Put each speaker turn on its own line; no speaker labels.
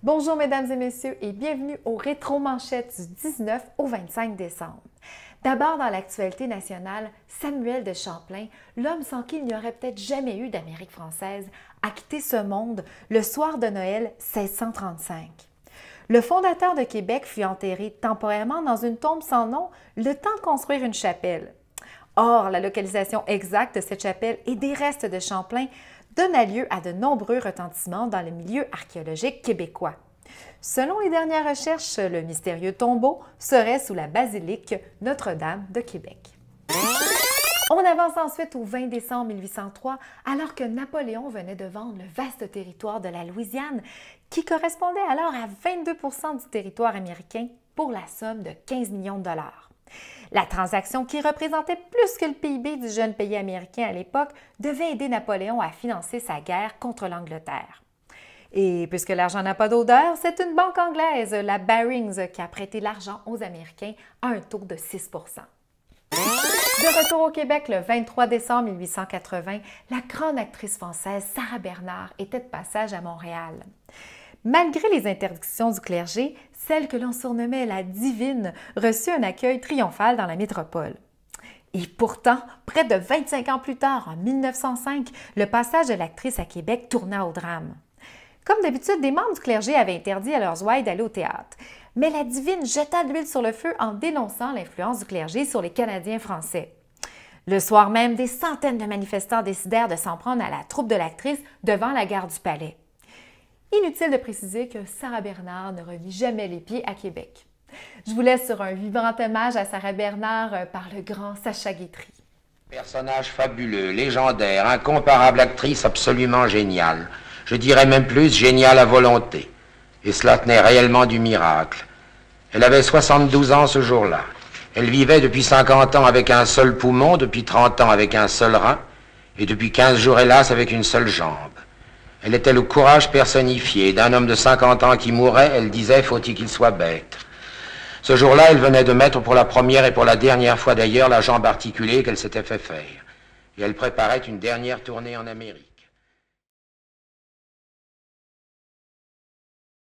Bonjour mesdames et messieurs et bienvenue aux Rétro-manchettes du 19 au 25 décembre. D'abord dans l'actualité nationale, Samuel de Champlain, l'homme sans qui il n'y aurait peut-être jamais eu d'Amérique française, a quitté ce monde le soir de Noël 1635. Le fondateur de Québec fut enterré temporairement dans une tombe sans nom le temps de construire une chapelle. Or, la localisation exacte de cette chapelle et des restes de Champlain donna lieu à de nombreux retentissements dans le milieu archéologique québécois. Selon les dernières recherches, le mystérieux tombeau serait sous la basilique Notre-Dame de Québec. On avance ensuite au 20 décembre 1803, alors que Napoléon venait de vendre le vaste territoire de la Louisiane, qui correspondait alors à 22 % du territoire américain, pour la somme de 15 millions de dollars. La transaction, qui représentait plus que le PIB du jeune pays américain à l'époque, devait aider Napoléon à financer sa guerre contre l'Angleterre. Et puisque l'argent n'a pas d'odeur, c'est une banque anglaise, la Barings, qui a prêté l'argent aux Américains à un taux de 6 %. De retour au Québec le 23 décembre 1880, la grande actrice française Sarah Bernard était de passage à Montréal. Malgré les interdictions du clergé, celle que l'on surnommait la Divine reçut un accueil triomphal dans la métropole. Et pourtant, près de 25 ans plus tard, en 1905, le passage de l'actrice à Québec tourna au drame. Comme d'habitude, des membres du clergé avaient interdit à leurs ouailles d'aller au théâtre. Mais la Divine jeta de l'huile sur le feu en dénonçant l'influence du clergé sur les Canadiens français. Le soir même, des centaines de manifestants décidèrent de s'en prendre à la troupe de l'actrice devant la gare du Palais. Inutile de préciser que Sarah Bernard ne remit jamais les pieds à Québec. Je vous laisse sur un vibrant hommage à Sarah Bernard par le grand Sacha Guitry.
Personnage fabuleux, légendaire, incomparable actrice absolument géniale. Je dirais même plus, géniale à volonté. Et cela tenait réellement du miracle. Elle avait 72 ans ce jour-là. Elle vivait depuis 50 ans avec un seul poumon, depuis 30 ans avec un seul rein, et depuis 15 jours, hélas, avec une seule jambe. Elle était le courage personnifié. D'un homme de 50 ans qui mourait, elle disait, faut-il qu'il soit bête. Ce jour-là, elle venait de mettre pour la première et pour la dernière fois d'ailleurs la jambe articulée qu'elle s'était fait faire. Et elle préparait une dernière tournée en Amérique.